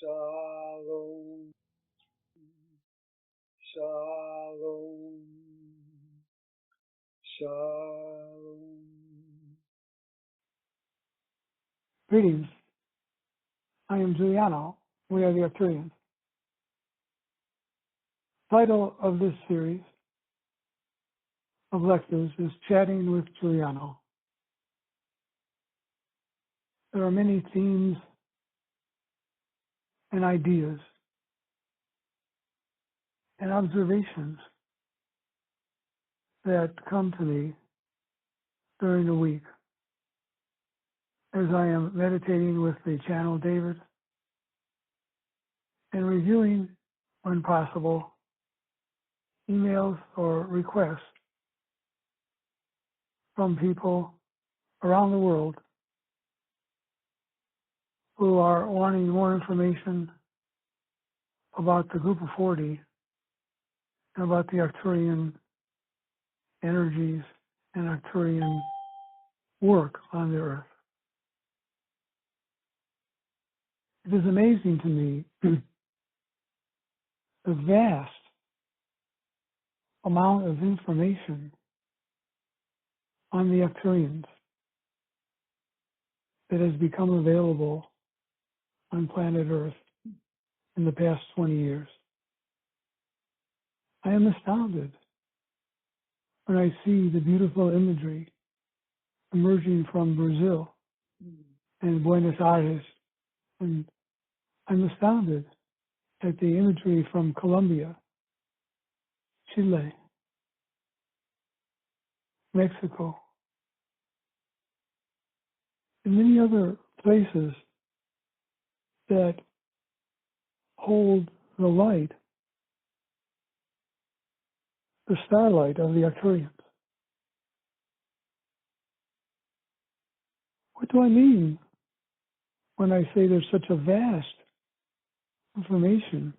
Shalom, shalom, shalom. Greetings. I am Juliano. We are the Arcturians. Title of this series of lectures is Chatting with Juliano. There are many themes and ideas and observations that come to me during the week as I am meditating with the channel David and reviewing, when possible, emails or requests from people around the world who are wanting more information about the Groupofforty and about the Arcturian energies and Arcturian work on the Earth. It is amazing to me the vast amount of information on the Arcturians that has become available on planet Earth in the past 20 years. I am astounded when I see the beautiful imagery emerging from Brazil and Buenos Aires, and I'm astounded at the imagery from Colombia, Chile, Mexico, and many other places that hold the light, the starlight of the Arcturians. What do I mean when I say there's such a vast information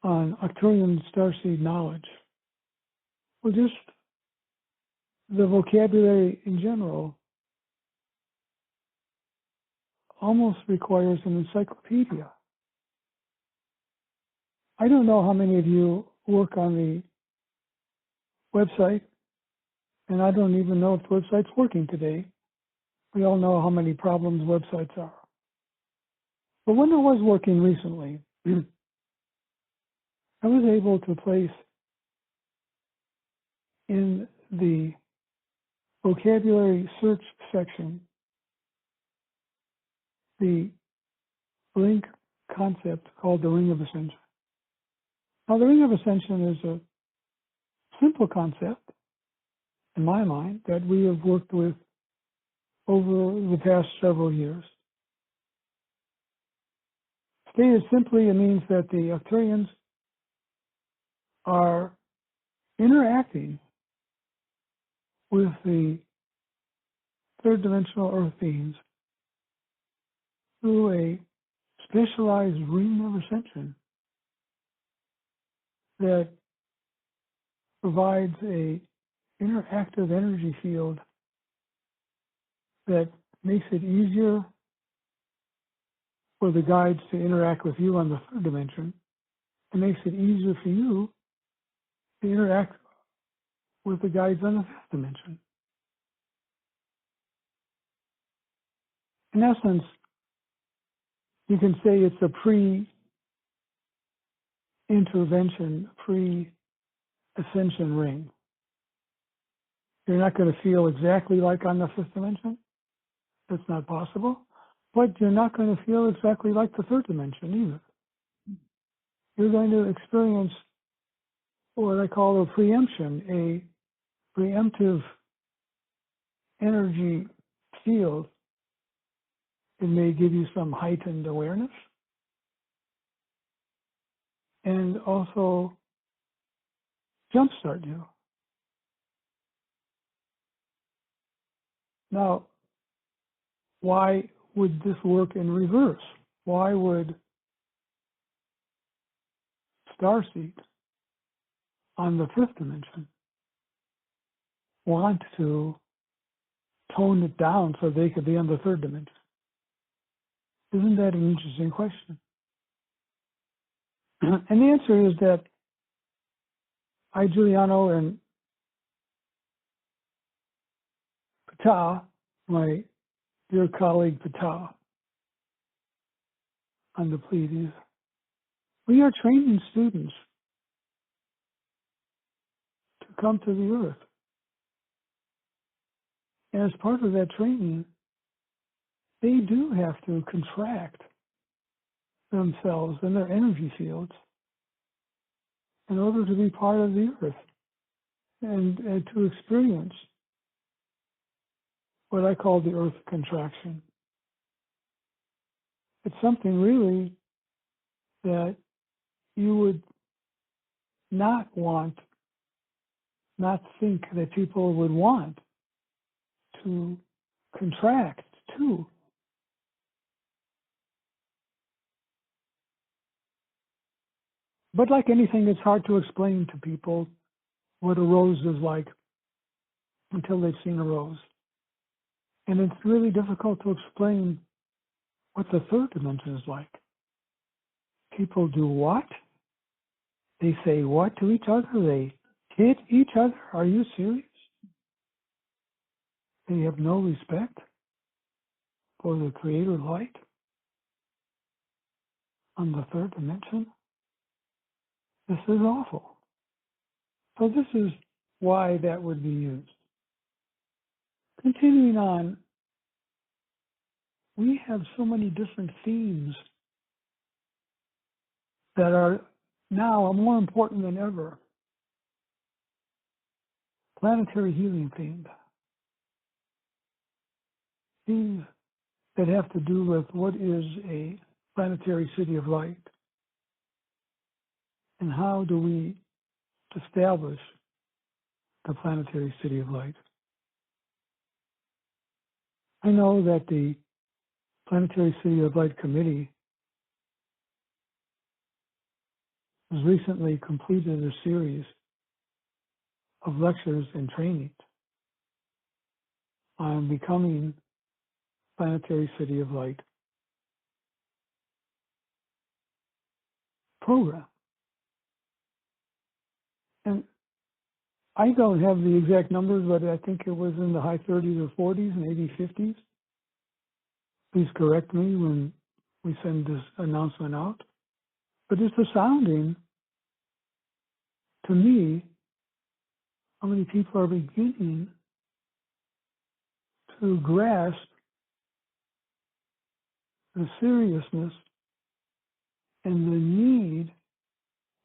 on Arcturian starseed knowledge? Well, just the vocabulary in general almost requires an encyclopedia. I don't know how many of you work on the website, and I don't even know if the website's working today. We all know how many problems websites are. But when it was working recently, I was able to place in the vocabulary search section the link concept called the Ring of Ascension. Now, the Ring of Ascension is a simple concept, in my mind, that we have worked with over the past several years. Stated simply, it means that the Arcturians are interacting with the third dimensional Earth beings through a specialized ring of ascension that provides a interactive energy field that makes it easier for the guides to interact with you on the third dimension. It makes it easier for you to interact with the guides on the fifth dimension. In essence, you can say it's a pre-intervention, pre-ascension ring. You're not going to feel exactly like on the fifth dimension. That's not possible. But you're not going to feel exactly like the third dimension either. You're going to experience what I call a preemption, a preemptive energy field. It may give you some heightened awareness and also jumpstart you. Now, why would this work in reverse? Why would starseed on the fifth dimension want to tone it down so they could be on the third dimension? Isn't that an interesting question? And the answer is that I, Juliano, and Ptah, my dear colleague Ptah on the Pleiades, we are training students to come to the Earth. And as part of that training, they do have to contract themselves and their energy fields in order to be part of the Earth and to experience what I call the Earth contraction. It's something really that you would not think that people would want to contract to. But like anything, it's hard to explain to people what a rose is like until they've seen a rose. And it's really difficult to explain what the third dimension is like. People do what? They say what to each other? They hit each other? Are you serious? They have no respect for the creator light on the third dimension? This is awful. So this is why that would be used. Continuing on, we have so many different themes that are now more important than ever. Planetary healing themes that have to do with what is a planetary city of light and how do we establish the planetary city of light. I know that the Planetary City of Light Committee has recently completed a series of lectures and trainings on becoming Planetary City of Light program. And I don't have the exact numbers, but I think it was in the high 30s or 40s, maybe 50s. Please correct me when we send this announcement out. But it's astounding to me how many people are beginning to grasp the seriousness and the need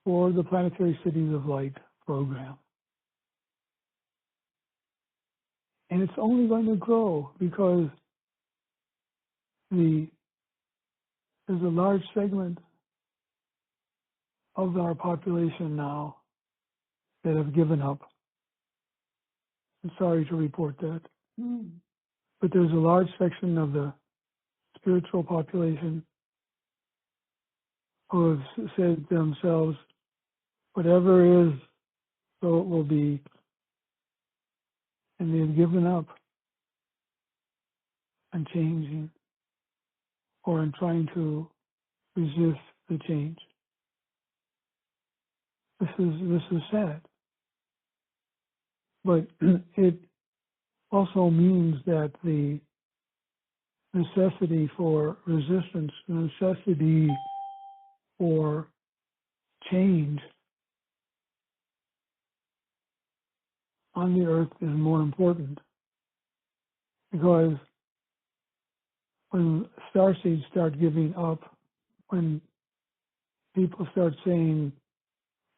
for the Planetary Cities of Light program. And it's only going to grow because there's a large segment of our population now that have given up. I'm sorry to report that. But there's a large section of the spiritual population who have said to themselves, whatever is, so it will be. And they've given up on changing or on trying to resist the change. This is sad. But it also means that the necessity for resistance, the necessity for change on the earth is more important. Because when starseeds start giving up, when people start saying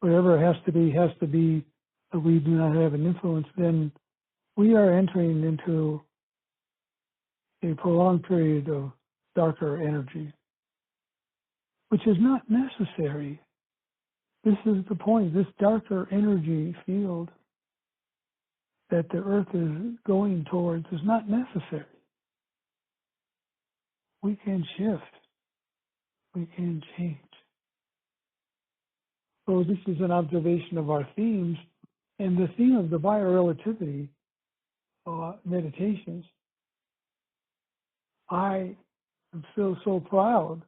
whatever has to be, that we do not have an influence, then we are entering into a prolonged period of darker energy, which is not necessary. This is the point. This darker energy field that the earth is going towards is not necessary. We can shift. We can change. So this is an observation of our themes, and the theme of the biorelativity meditations, I I'm still so proud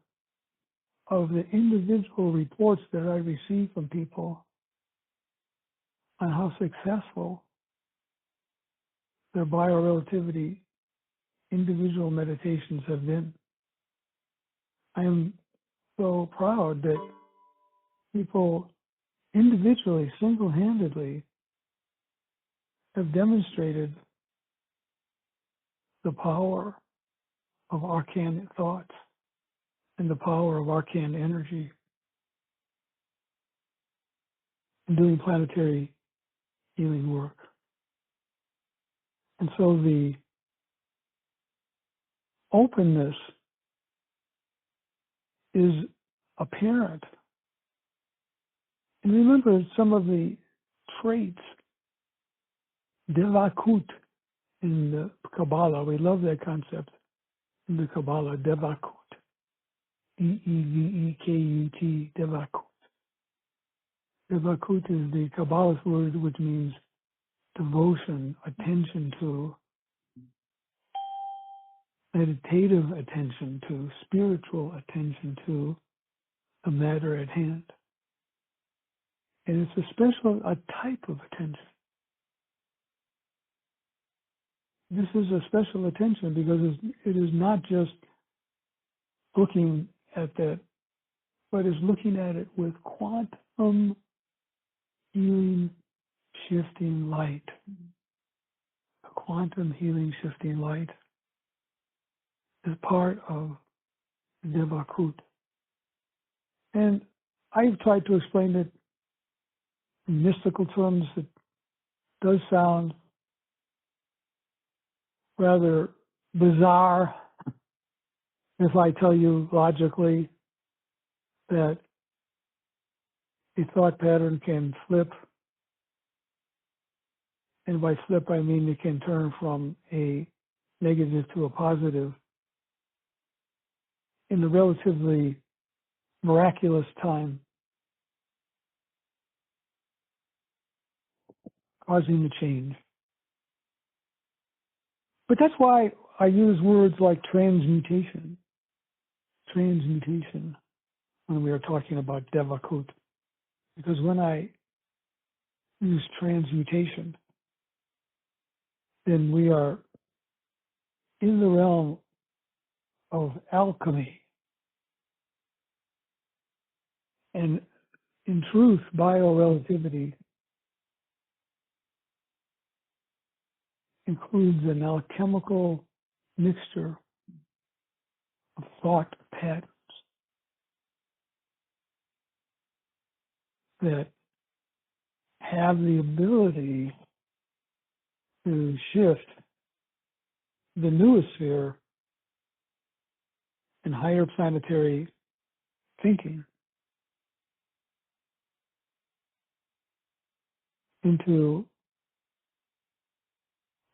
of the individual reports that I receive from people on how successful their biorelativity individual meditations have been. I am so proud that people individually, single-handedly, have demonstrated the power of arcane thoughts and the power of arcane energy in doing planetary healing work. And so the openness is apparent. And remember some of the traits, devakut, in the Kabbalah. We love that concept in the Kabbalah, devakut. D-E-V-E-K-U-T, devakut. Devakut is the Kabbalist word which means devotion, attention to, meditative attention to, spiritual attention to the matter at hand. And it's a type of attention. This is a special attention because it is not just looking at that, but is looking at it with quantum healing shifting light. A quantum healing shifting light is part of Devakut. And I've tried to explain it in mystical terms. It does sound rather bizarre if I tell you logically that a thought pattern can flip. And by flip, I mean it can turn from a negative to a positive in a relatively miraculous time, causing the change. But that's why I use words like transmutation when we are talking about Devakut. Because when I use transmutation, then we are in the realm of alchemy. And in truth, biorelativity includes an alchemical mixture of thought patterns that have the ability to shift the noosphere and higher planetary thinking into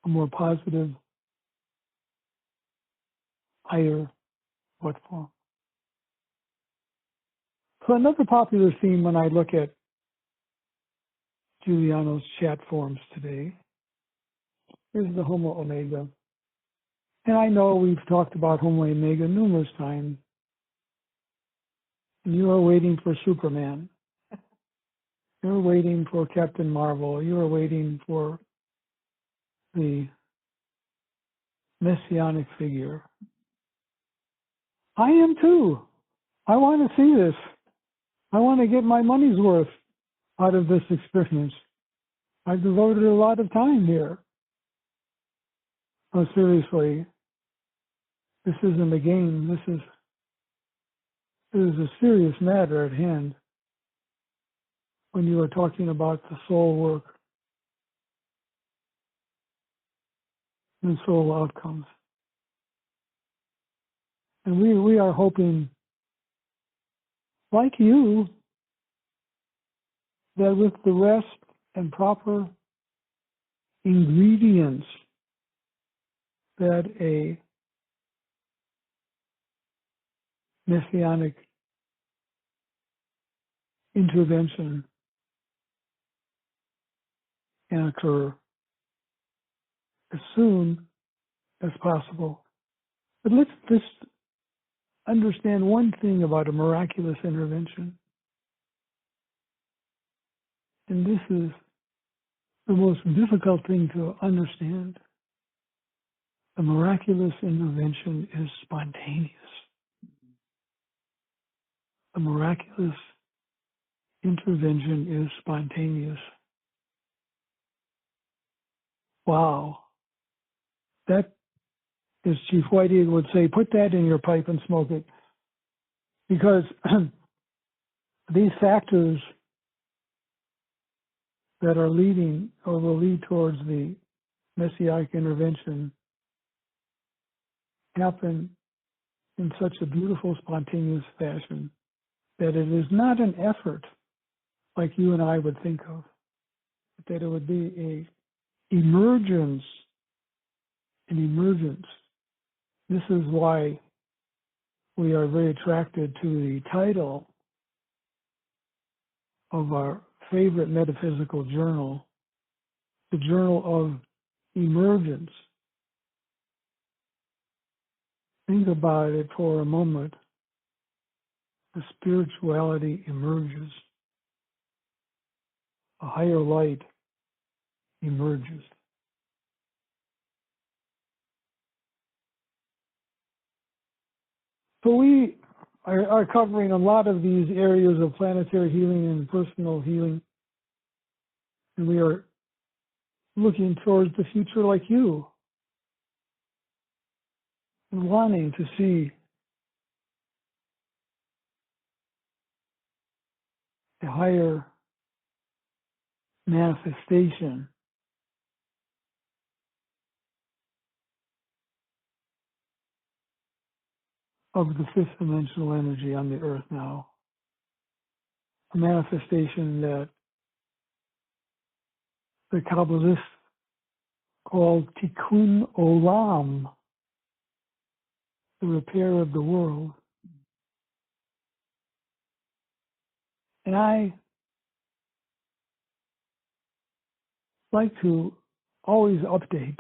a more positive, higher thought form. So another popular theme when I look at Juliano's chat forums today is the Homo Omega. And I know we've talked about Homo Omega numerous times. And you are waiting for Superman. You're waiting for Captain Marvel. You are waiting for the messianic figure. I am too. I want to see this. I want to get my money's worth out of this experience. I've devoted a lot of time here. Oh, seriously, this isn't a game. This is a serious matter at hand when you are talking about the soul work and soul outcomes. And we are hoping, like you, that with the rest and proper ingredients that a messianic intervention can occur as soon as possible. But let's just understand one thing about a miraculous intervention, and this is the most difficult thing to understand. A miraculous intervention is spontaneous. A miraculous intervention is spontaneous. Wow. That, as Chief Whitey would say, put that in your pipe and smoke it. Because these factors that are leading or will lead towards the messianic intervention happen in such a beautiful, spontaneous fashion that it is not an effort like you and I would think of, but that it would be an emergence. This is why we are very attracted to the title of our favorite metaphysical journal, the Journal of Emergence. Think about it for a moment. The spirituality emerges. A higher light emerges. So we are covering a lot of these areas of planetary healing and personal healing. And we are looking towards the future like you and wanting to see a higher manifestation of the fifth dimensional energy on the earth now. A manifestation that the Kabbalists called Tikkun Olam, the repair of the world. And I like to always update.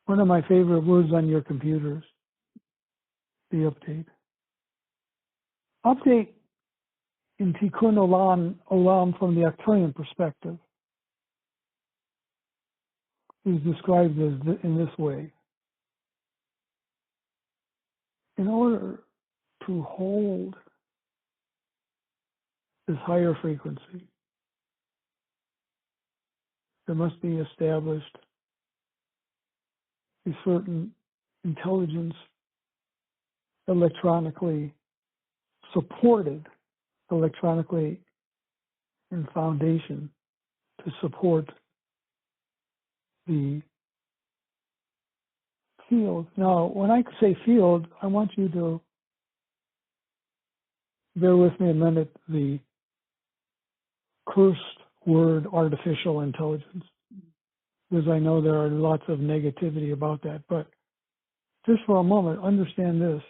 One of my favorite words on your computers, the update. Update in Tikkun Olam from the Arcturian perspective is described as in this way. In order to hold this higher frequency, there must be established a certain intelligence electronically supported, electronically in foundation to support the field. Now, when I say field, I want you to bear with me a minute, the cursed word artificial intelligence, because I know there are lots of negativity about that. But just for a moment, understand this.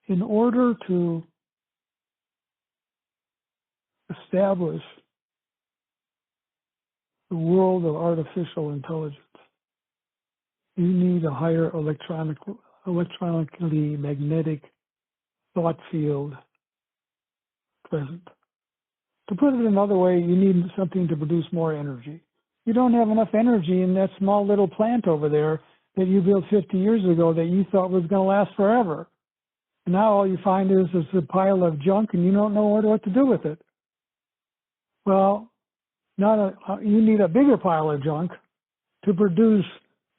In order to establish the world of artificial intelligence, you need a higher electronically magnetic thought field present. To put it another way, you need something to produce more energy. You don't have enough energy in that small little plant over there that you built 50 years ago that you thought was going to last forever. And now all you find is a pile of junk and you don't know what to do with it. Well, you need a bigger pile of junk to produce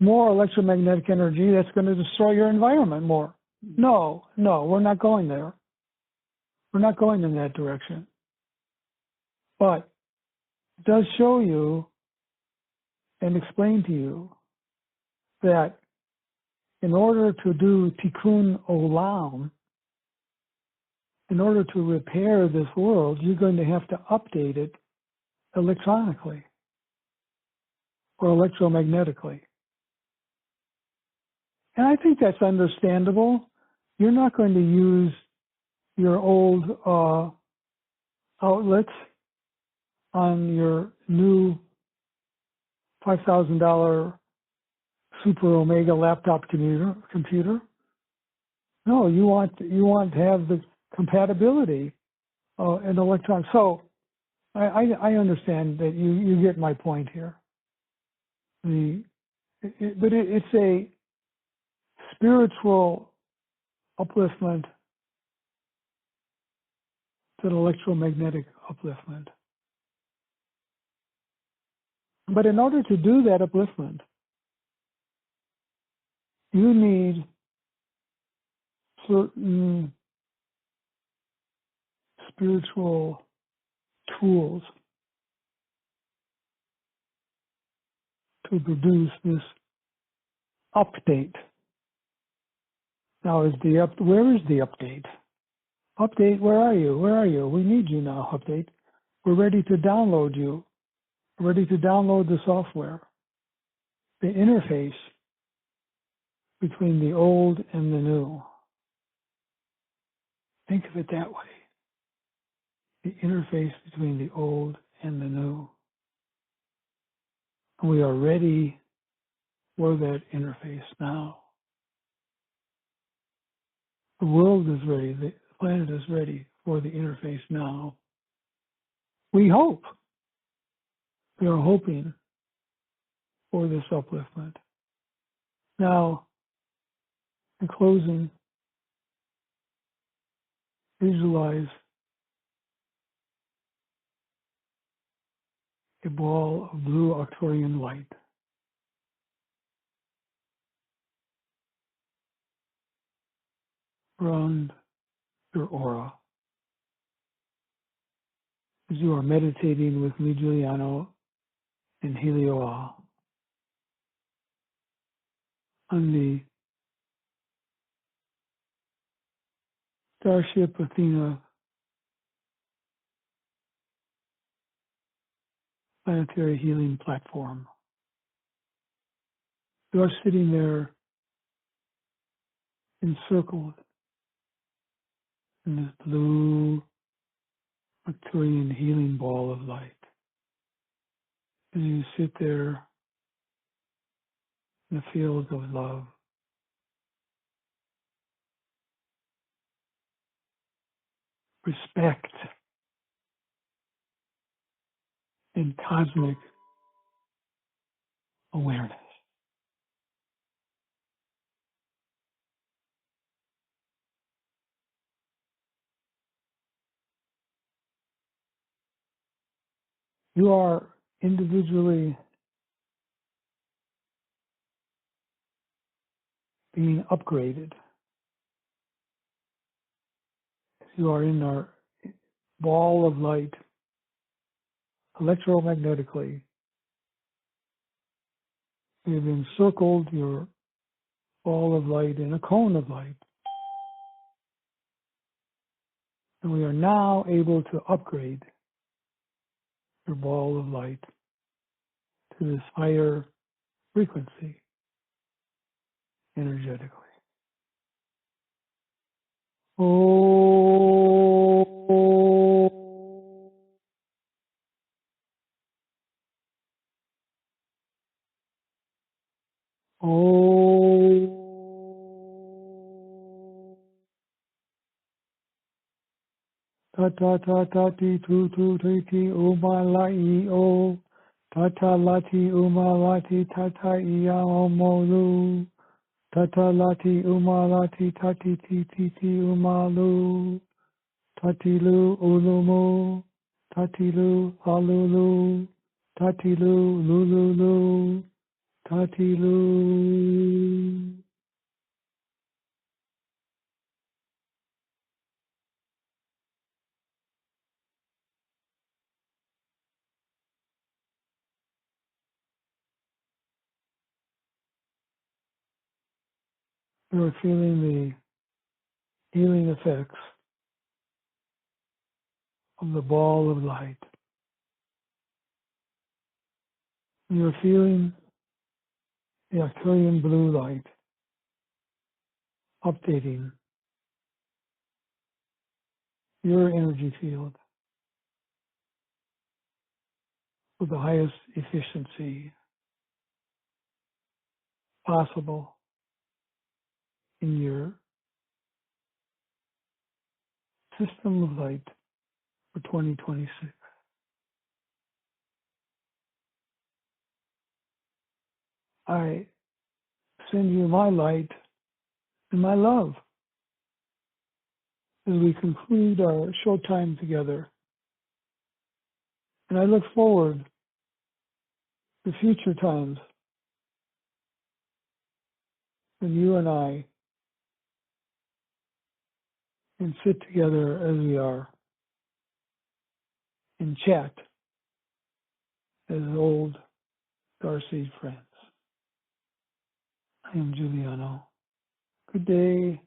more electromagnetic energy that's going to destroy your environment more. No, we're not going there. We're not going in that direction. But it does show you and explain to you that in order to do Tikkun Olam, in order to repair this world, you're going to have to update it electronically or electromagnetically. And I think that's understandable. You're not going to use your old outlets on your new $5,000 super omega laptop computer. No, you want to have the compatibility in electrons. So I understand that you get my point here. But it's a spiritual upliftment. It's an electromagnetic upliftment. But in order to do that upliftment, you need certain spiritual tools to produce this update. Now, where is the update? Update, where are you? Where are you? We need you now, update. We're ready to download you. We're ready to download the software. The interface between the old and the new. Think of it that way. The interface between the old and the new. And we are ready for that interface now. The world is ready. The planet is ready for the interface now. We hope. We are hoping for this upliftment. Now, in closing, visualize a ball of blue Arcturian light. Around your aura. As you are meditating with me, Juliano, and Helioa on the Starship Athena Planetary Healing platform. You are sitting there encircled in this blue Arcturian healing ball of light. As you sit there in the field of love, respect, and cosmic awareness. You are individually being upgraded. You are in our ball of light, electromagnetically. We have encircled your ball of light in a cone of light. And we are now able to upgrade your ball of light to this higher frequency energetically. Oh, oh, ta ta ta ta ti tu tu ti uma la I o, ta ta la ti uma la ti ta ta I a o mo lu, ta ta la ti uma la ti ta ti uma lu. Tatilu ulumu, tatilu alulu, tatilu lululu, tatilu. You're feeling the healing effects of the ball of light. You're feeling the Arcturian blue light updating your energy field with the highest efficiency, possible in your system of light for 2026. I send you my light and my love as we conclude our short time together. And I look forward to future times when you and I can sit together as we are and chat as old Starseed friends. I am Juliano. Good day.